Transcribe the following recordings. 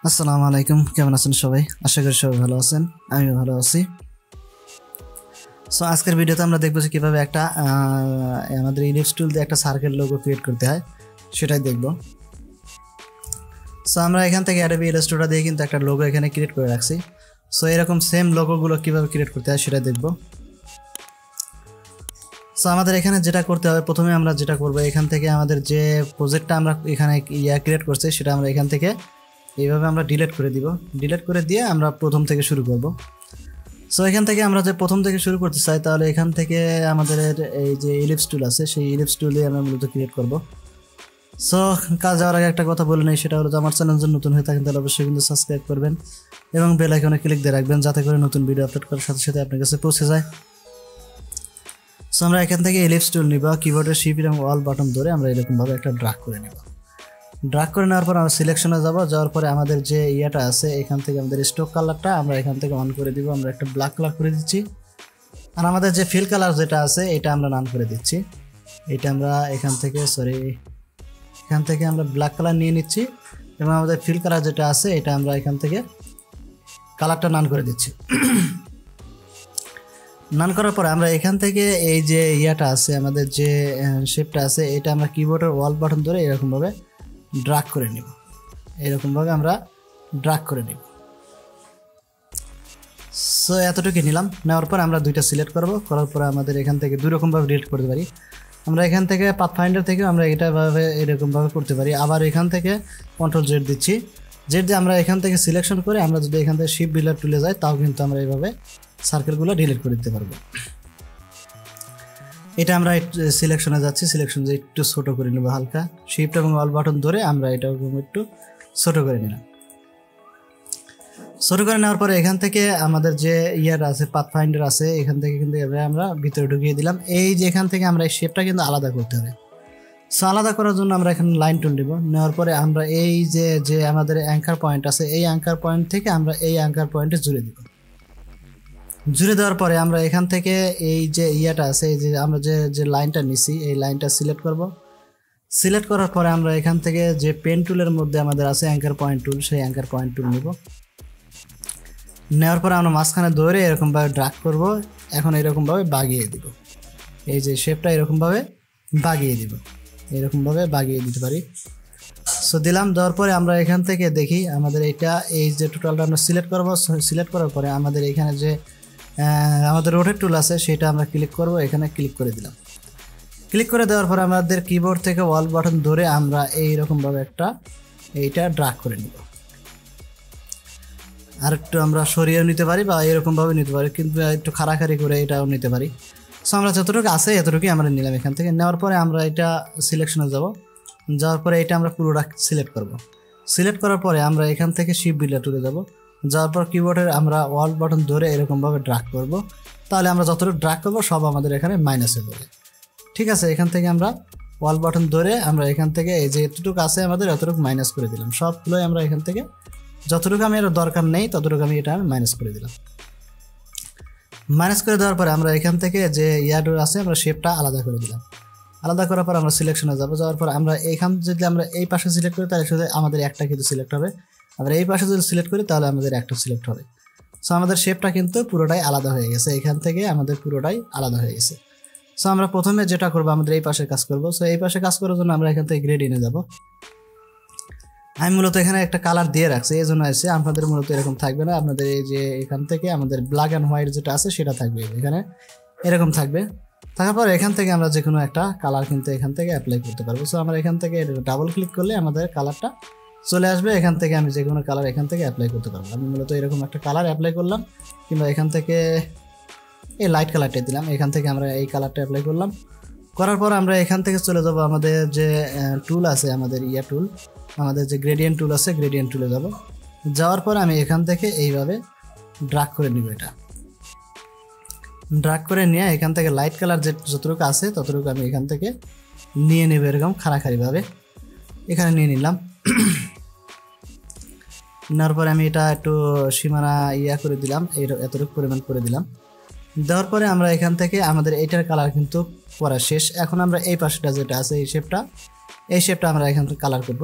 আসসালামু আলাইকুম, কেমন আছেন সবাই? আশা করি সবাই ভালো আছেন, আমিও ভালো আছি। সো আজকের ভিডিওতে আমরা দেখব যে কীভাবে একটা আমাদের ইলিপস টুল দিয়ে একটা সার্কেল লোগো ক্রিয়েট করতে হয়, সেটাই দেখব। সো আমরা এখান থেকে অ্যাডোবি ইলাস্ট্রেটর দিয়ে কিন্তু একটা লোগো এখানে ক্রিয়েট করে রাখছি। সো এরকম সেম লোগোগুলো কীভাবে ক্রিয়েট করতে হয় সেটাই দেখব। সো আমাদের এখানে যেটা করতে হবে, প্রথমে আমরা যেটা করব, এখান থেকে আমাদের যে প্রজেক্টটা আমরা এখানে ক্রিয়েট করছি সেটা আমরা এখান থেকে এইভাবে আমরা ডিলিট করে দিব। ডিলিট করে দিয়ে আমরা প্রথম থেকে শুরু করব। সো এখান থেকে আমরা যে প্রথম থেকে শুরু করতে চাই, তাহলে এখান থেকে আমাদের এই যে ইলিপস টুল আছে, সেই ইলিপস টুল দিয়ে আমরা মূলত ক্রিয়েট করব। সো কাজ যাওয়ার আগে একটা কথা বলে নেই, সেটা হলো যে আমার চ্যানেল যদি নতুন হয়ে থাকেন তাহলে অবশ্যই কিন্তু সাবস্ক্রাইব করবেন এবং বেল আইকনে ক্লিক দিয়ে রাখবেন, যাতে করে নতুন ভিডিও আপলোড করার সাথে সাথে আপনার কাছে পৌঁছে যায়। সো আমরা এখান থেকে ইলিপস টুল নিব, কিবোর্ডের শিফট এবং অল বাটন ধরে আমরা এরকমভাবে একটা ড্রাগ করে নেব। ড্রাগ করে নেওয়ার পর আমরা সিলেকশনে যাওয়ার পরে আমাদের যে ইয়েটা আছে, এখান থেকে আমাদের স্ট্রোক কালারটা আমরা এখান থেকে অন করে দিব। আমরা একটা ব্ল্যাক কালার করে দিচ্ছি। আর আমাদের যে ফিল কালার যেটা আছে এটা আমরা নান করে দিচ্ছি। এটা আমরা এখান থেকে আমরা ব্ল্যাক কালার নিয়ে নিচ্ছি এবং আমাদের ফিল কালার যেটা আছে এটা আমরা এখান থেকে কালারটা নান করে দিচ্ছি। নান করার পর আমরা এখান থেকে এই যে ইয়াটা আছে, আমাদের যে শেপটা আছে, এটা আমরা কিবোর্ডের ওয়াল বাটন ধরে এরকমভাবে ড্রাগ করে নিব। এরকমভাবে আমরা ড্রাগ করে নিব। সো এতটুকু নিলাম। নেওয়ার পর আমরা দুইটা সিলেক্ট করব। করার পরে আমাদের এখান থেকে দুই রকমভাবে ডিলিট করতে পারি। আমরা এখান থেকে পাথফাইন্ডার থেকে আমরা এটাভাবে এরকমভাবে করতে পারি। আবার এখান থেকে কন্ট্রোল জেড দিচ্ছি। জেড দিয়ে আমরা এখান থেকে সিলেকশন করে আমরা যদি এখান থেকে শিপ বিল্ডার তুলে যাই, তাও কিন্তু আমরা এইভাবে সার্কেলগুলো ডিলিট করে দিতে পারবো। এটা আমরা সিলেকশনে যাচ্ছি, সিলেকশন যে একটু ছোটো করে নেব হালকা, শিফট এবং অল বাটন ধরে আমরা এটা একটু ছোটো করে নিলাম। ছোটো করে নেওয়ার পরে এখান থেকে আমাদের যে ইয়ার আছে, পাথফাইন্ডার আছে, এখান থেকে কিন্তু আমরা ভিতরে ঢুকিয়ে দিলাম। এই যে এখান থেকে আমরা এই শেপটা কিন্তু আলাদা করতে হবে। সো আলাদা করার জন্য আমরা এখানে লাইন টুল নেব। নেওয়ার পরে আমরা এই যে আমাদের অ্যাঙ্কার পয়েন্ট আছে, এই অ্যাঙ্কার পয়েন্ট থেকে আমরা এই অ্যাঙ্কার পয়েন্টে জুড়ে দেব। জুড়ে দেওয়ার পরে আমরা এখান থেকে এই যে ইয়াটা আছে, এই যে আমরা যে লাইনটা নিছি, এই লাইনটা সিলেক্ট করব। সিলেক্ট করার পরে আমরা এখান থেকে যে পেন টুলের মধ্যে আমাদের আছে অ্যাঙ্কার পয়েন্ট টুল, সেই অ্যাঙ্কার পয়েন্ট টুল নেব। নেওয়ার পরে আমরা মাঝখানে ধরে এরকমভাবে ড্রাগ করব। এখন এরকমভাবে বাগিয়ে দিব। এই যে শেপটা এরকমভাবে বাগিয়ে দিব, এরকমভাবে বাগিয়ে দিতে পারি। সো দিলাম। দেওয়ার পরে আমরা এখান থেকে দেখি আমাদের এই যে টোটালটা আমরা সিলেক্ট করব। সিলেক্ট করার পরে আমাদের এখানে যে আমাদের রোটেট টুল আছে, সেটা আমরা ক্লিক করব। এখানে ক্লিক করে দিলাম। ক্লিক করে দেওয়ার পর আমাদের কিবোর্ড থেকে ওয়াল বাটন ধরে আমরা এইরকমভাবে এইটা ড্রাগ করে নিব। আর একটু আমরা সরিয়েও নিতে পারি বা এরকমভাবে নিতে পারি, কিন্তু একটু খাড়াখাড়ি করে এটাও নিতে পারি। সো আমরা যতটুকু আছে এতটুকুই আমরা নিলাম। এখান থেকে নেওয়ার পরে আমরা এটা সিলেকশনে যাওয়ার পরে এটা আমরা পুরোটা সিলেক্ট করব। সিলেক্ট করার পরে আমরা এখান থেকে শিফট বিল্ডার টুলে যাব। যাওয়ার পর কিবোর্ডের আমরা ওয়াল বাটন ধরে এরকমভাবে ড্রাগ করব। তাহলে আমরা যতটুকু ড্রাগ করব সব আমাদের এখানে মাইনাস হয়ে যাবে। ঠিক আছে, এখান থেকে আমরা ওয়াল বাটন ধরে আমরা এখান থেকে এই যে এতটুকু আছে আমাদের এতটুকু মাইনাস করে দিলাম। সবগুলোই আমরা এখান থেকে যতটুকু আমি এর দরকার নেই ততটুকু আমি এটা মাইনাস করে দিলাম। মাইনাস করে দেওয়ার পরে আমরা এখান থেকে যে ইয়াডোর আছে আমরা শেপটা আলাদা করে দিলাম। আলাদা করার পর আমরা সিলেকশনে যাওয়ার পর আমরা যদি আমরা এই পাশে সিলেক্ট করি তাহলে শুধু আমাদের একটা কিন্তু সিলেক্ট হবে। আমরা এই পাশে যদি সিলেক্ট করি তাহলে আমাদের একটা সিলেক্ট হবে। সো আমাদের শেপটা কিন্তু পুরোটাই আলাদা হয়ে গেছে। এখান থেকে আমাদের পুরোটাই আলাদা হয়ে গেছে। সো আমরা প্রথমে যেটা করবো, আমাদের এই পাশে কাজ করব। সো এই পাশে কাজ করার জন্য আমরা এখান থেকে গ্রেডিয়েন্টে যাব। আমি মূলত এখানে একটা কালার দিয়ে রাখছি, এই জন্য আছে। আপনাদের মূলত এরকম থাকবে না। আপনাদের এই যে এখান থেকে আমাদের ব্ল্যাক অ্যান্ড হোয়াইট যেটা আছে সেটা থাকবে, এখানে এরকম থাকবে। থাকার পর এখান থেকে আমরা যে কোনো একটা কালার কিন্তু এখান থেকে অ্যাপ্লাই করতে পারবো। সো আমরা এখান থেকে ডাবল ক্লিক করলে আমাদের কালারটা চলে আসবে। এখান থেকে আমি যে কোনো কালার এখান থেকে অ্যাপ্লাই করতে পারবো। আমি মূলত এরকম একটা কালার অ্যাপ্লাই করলাম, কিংবা এখান থেকে এই লাইট কালারটা দিলাম। এখান থেকে আমরা এই কালারটা অ্যাপ্লাই করলাম। করার পর আমরা এখান থেকে চলে যাব আমাদের যে টুল আছে, আমাদের টুল, আমাদের যে গ্রেডিয়েন্ট টুল আছে, গ্রেডিয়েন্ট টুলে যাব। যাওয়ার পর আমি এখান থেকে এইভাবে ড্রাগ করে নিব। এটা ড্রাগ করে নিয়ে এখান থেকে লাইট কালার যতটুকু আছে ততটুকু আমি এখান থেকে নিয়ে নেব। এরকম খাড়াখাড়িভাবে এখানে নিয়ে নিলাম। নেওয়ার পরে আমি এটা একটু সীমানা করে দিলাম, এতটুকু পরিমাণ করে দিলাম। দেওয়ার পরে আমরা এখান থেকে আমাদের এইটার কালার কিন্তু করা শেষ। এখন আমরা এই পাশেটা যেটা আছে এই শেপটা আমরা এখান থেকে কালার করব।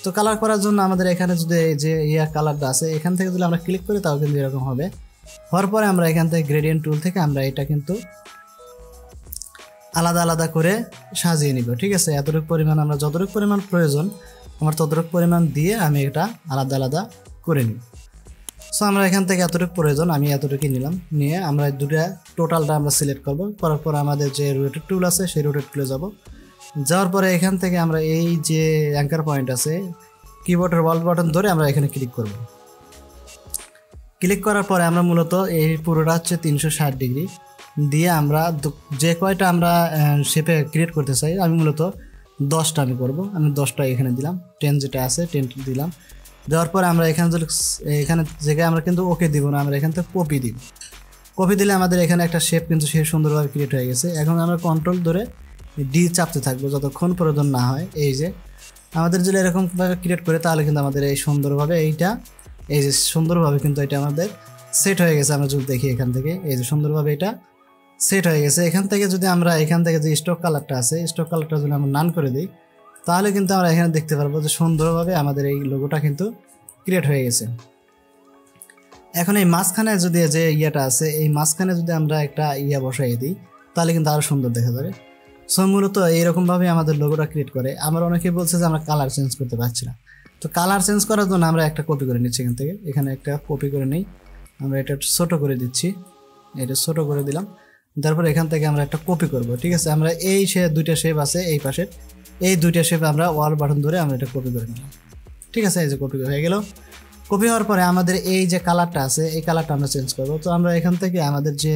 তো তো কালার করার জন্য আমাদের এখানে যদি এই যে কালারটা আছে এখান থেকে যদি আমরা ক্লিক করি তাও কিন্তু এরকম হবে। হওয়ার পরে আমরা এখান থেকে গ্রেডিয়েন্ট টুল থেকে আমরা এটা কিন্তু আলাদা আলাদা করে সাজিয়ে নিব। ঠিক আছে, এতটুকু পরিমাণ আমরা যতটুকু পরিমাণ প্রয়োজন আমার ততটুকু পরিমাণ দিয়ে আমি এটা আলাদা আলাদা করে নিব। সো আমরা এখান থেকে এতটুকু প্রয়োজন আমি এতটুকুই নিলাম, নিয়ে আমরা দুটা টোটালটা আমরা সিলেক্ট করব। করার পর আমাদের যে রোটেট টুল আছে সেই রোটেট টুলে যাব। যাওয়ার পরে এখান থেকে আমরা এই যে অ্যাঙ্কার পয়েন্ট আছে কিবোর্ডের অল বাটন ধরে আমরা এখানে ক্লিক করব। ক্লিক করার পরে আমরা মূলত এই পুরোটা হচ্ছে 360 ডিগ্রি দিয়ে আমরা যে কয়টা আমরা শেপে ক্রিয়েট করতে চাই আমি মূলত 10টা আমি করব। আমি 10টা এখানে দিলাম, 10 যেটা আছে 10 দিলাম। দেওয়ার পরে আমরা এখানে এখানে জায়গায় আমরা কিন্তু ওকে দিব না, আমরা এখান থেকে কপি দিব। কপি দিলে আমাদের এখানে একটা শেপ কিন্তু সে সুন্দরভাবে ক্রিয়েট হয়ে গেছে। এখন আমরা কন্ট্রোল ধরে ডি চাপতে থাকবো যতক্ষণ প্রয়োজন না হয়। এই যে আমাদের যদি এরকমভাবে ক্রিয়েট করে তাহলে কিন্তু আমাদের এই সুন্দরভাবে এই যে সুন্দরভাবে কিন্তু এটা আমাদের সেট হয়ে গেছে। আমরা যদি দেখি এখান থেকে এই যে সুন্দরভাবে এটা সেট হয়ে গেছে। এখান থেকে যদি আমরা এখান থেকে যে স্টক কালারটা আছে স্টক কালারটা যদি আমরা নান করে দিই তাহলে কিন্তু আমরা এখানে দেখতে পারবো যে সুন্দরভাবে আমাদের এই লোগোটা কিন্তু ক্রিয়েট হয়ে গেছে। এখন এই মাঝখানে যদি যে আছে এই মাঝখানে যদি আমরা একটা বসাই দিই তাহলে কিন্তু আরও সুন্দর দেখা যাবে। সো মূলত এইরকমভাবে আমাদের লোগোটা ক্রিয়েট করে। আমরা অনেকে বলছে যে আমরা কালার চেঞ্জ করতে পারছি না, তো কালার চেঞ্জ করার জন্য আমরা একটা কপি করে নিচ্ছি এখানে একটা কপি করে নিই। আমরা এটা ছোট করে দিচ্ছি, এটা ছোট করে দিলাম। তারপর এখান থেকে আমরা একটা কপি করব। ঠিক আছে, আমরা এই দুইটা শেপ আছে এই পাশে এই দুইটা শেপ আমরা ওয়াল বাটন ধরে আমরা এটা কপি করে নিলাম। ঠিক আছে, এই যে কপি হয়ে গেল। কপি হওয়ার পরে আমাদের এই যে কালারটা আছে এই কালারটা আমরা চেঞ্জ করব। তো আমরা এখান থেকে আমাদের যে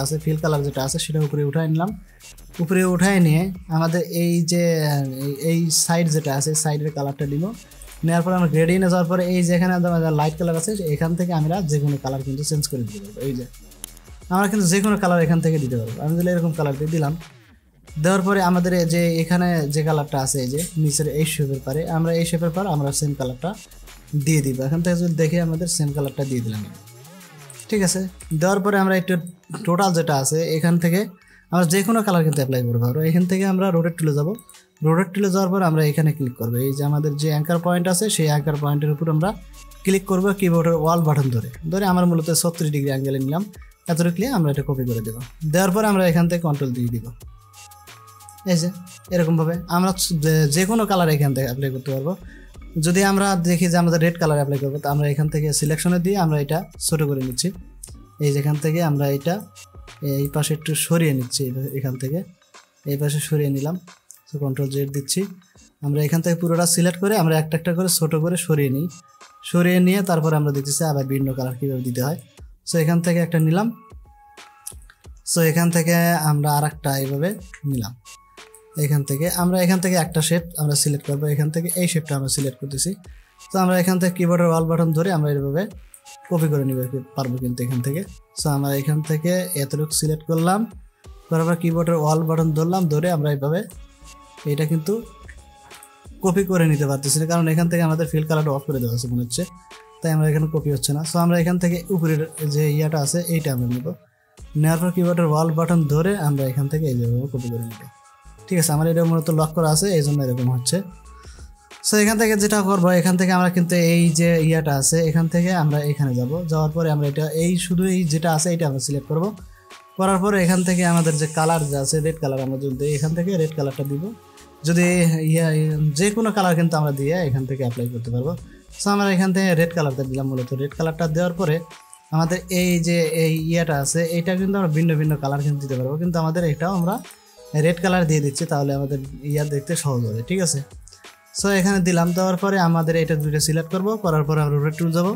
আছে ফিল কালার যেটা আছে সেটা উপরে উঠাই নিলাম। উপরে উঠায় নিয়ে আমাদের এই যে এই সাইড যেটা আছে সাইডের কালারটা দিব। নেওয়ার পরে আমরা গ্রেডিয়েন্টে যাওয়ার পরে এই যেখানে লাইট কালার আছে এখান থেকে আমরা যে কোনো কালার কিন্তু চেঞ্জ করে দিতে পারবো। এই যে আমরা কিন্তু যে কোনো কালার এখান থেকে দিতে পারবো। আমি যদি এরকম কালার দিয়ে দিলাম, দেওয়ার পরে আমাদের যে এখানে যে কালারটা আছে এই যে নিচের এই শেপের পারে আমরা এই শেপের পর আমরা সেম কালারটা দিয়ে দিব। এখান থেকে যদি দেখে আমাদের সেম কালারটা দিয়ে দিলাম। ঠিক আছে, দেওয়ার পরে আমরা একটু টোটাল যেটা আছে এখান থেকে আমরা যে কোনো কালার কিন্তু অ্যাপ্লাই করবো। আর এখান থেকে আমরা রোটেট টুলে যাব। রোটেট টুলে যাওয়ার পর আমরা এখানে ক্লিক করবো। এই যে আমাদের যে অ্যাঙ্কার পয়েন্ট আছে সেই অ্যাঙ্কার পয়েন্টের উপর আমরা ক্লিক করবো কিবোর্ডের ওয়াল বাটন ধরে আমরা মূলত 36 ডিগ্রি অ্যাঙ্গেলে নিলাম। এতটুকু ক্লিয়ার আমরা এটা কপি করে দেবো। দেওয়ার পরে আমরা এখান থেকে কন্ট্রোল দিয়ে দিব। এই যে এরকমভাবে আমরা যে কোনো কালার এখান থেকে অ্যাপ্লাই করতে পারবো। যদি আমরা দেখি যে আমাদের রেড কালার অ্যাপ্লাই করবো তো আমরা এখান থেকে সিলেকশনে দিয়ে আমরা এটা ছোটো করে নিচ্ছি। এই যেখান থেকে আমরা এটা এই পাশে একটু সরিয়ে নিচ্ছি, এখান থেকে এই পাশে সরিয়ে নিলাম। তো কন্ট্রোল জেড দিচ্ছি। আমরা এখান থেকে পুরোটা সিলেক্ট করে আমরা একটা একটা করে ছোটো করে সরিয়ে নিই। সরিয়ে নিয়ে তারপরে আমরা দেখতেছি আবার ভিন্ন কালার কীভাবে দিতে হয়। সো এখান থেকে একটা নিলাম। সো এখান থেকে আমরা আর একটা এইভাবে নিলাম। এখান থেকে একটা শেপ আমরা সিলেক্ট করবো। এখান থেকে এই শেপটা আমরা সিলেক্ট করতেছি। তো আমরা এখান থেকে কিবোর্ডের ওয়াল বাটন ধরে আমরা এইভাবে কপি করে নিতে পারবো কিন্তু এখান থেকে। সো আমরা এখান থেকে এতটুকু সিলেক্ট করলাম, তারপর কিবোর্ডের ওয়াল বাটন ধরলাম, ধরে আমরা এইভাবে এটা কিন্তু কপি করে নিতে পারতেছি না, কারণ এখান থেকে আমাদের ফিল কালারটা অফ করে দেওয়া আছে মনে হচ্ছে, তাই আমরা এখানে কপি হচ্ছে না। সো আমরা এখান থেকে উপরের যে আছে এইটা আমরা নেব। নেওয়ার পর কিবোর্ডের ওয়াল বাটন ধরে আমরা এখান থেকে এইভাবে কপি করে নেব। ঠিক আছে, আমার এটা মূলত লক করা আছে এই জন্য এরকম হচ্ছে। সো এখান থেকে যেটা করবো এখান থেকে আমরা কিন্তু এই যে আছে এখান থেকে আমরা এখানে যাব। যাওয়ার পরে আমরা এটা শুধু এই যেটা আছে এটা আমরা সিলেক্ট করব। করার পরে এখান থেকে আমাদের যে কালার যা আছে রেড কালার আমরা যদি এখান থেকে রেড কালারটা দিব। যদি যে কোনো কালার কিন্তু আমরা দিয়ে এখান থেকে অ্যাপ্লাই করতে পারবো। সো আমরা এখান থেকে রেড কালারটা দিলাম। মূলত রেড কালারটা দেওয়ার পরে আমাদের এই যে আছে এইটা কিন্তু আমরা ভিন্ন ভিন্ন কালার কিন্তু দিতে পারবো, কিন্তু আমাদের এটাও আমরা রেড কালার দিয়ে দিচ্ছি, তাহলে আমাদের দেখতে সহজ হবে। ঠিক আছে, সো এখানে দিলাম। দেওয়ার পরে আমাদের এটা দুটো সিলেক্ট করব। করার পরে আমরা রোটেট টুল যাব।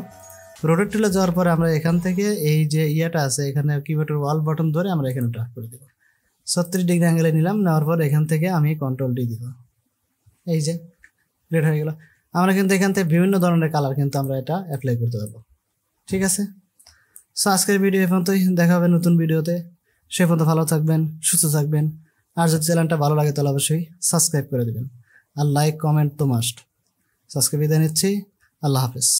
রোটেট টুলে যাওয়ার পরে আমরা এখান থেকে এই যে আছে এখানে কিবোর্ডের ওয়াল বাটন ধরে আমরা এখানে ড্র্যাগ করে দেব। 36 ডিগ্রি অ্যাঙ্গেলে নিলাম। নেওয়ার পর এখান থেকে আমি কন্ট্রোল ডি দিব। এই যে রেড হয়ে গেল। আমরা কিন্তু এখান থেকে বিভিন্ন ধরনের কালার কিন্তু আমরা এটা অ্যাপ্লাই করতে পারবো। ঠিক আছে, সো আজকের ভিডিও এই পর্যন্তই। দেখা হবে নতুন ভিডিওতে। সে পর্যন্ত ভালো থাকবেন, সুস্থ থাকবেন। আর যদি চ্যানেলটা ভালো লাগে তাহলে অবশ্যই সাবস্ক্রাইব করে দেবেন, আর লাইক কমেন্ট তো মাস্ট। আজকে বিদায় নিচ্ছি। আল্লাহ হাফেজ।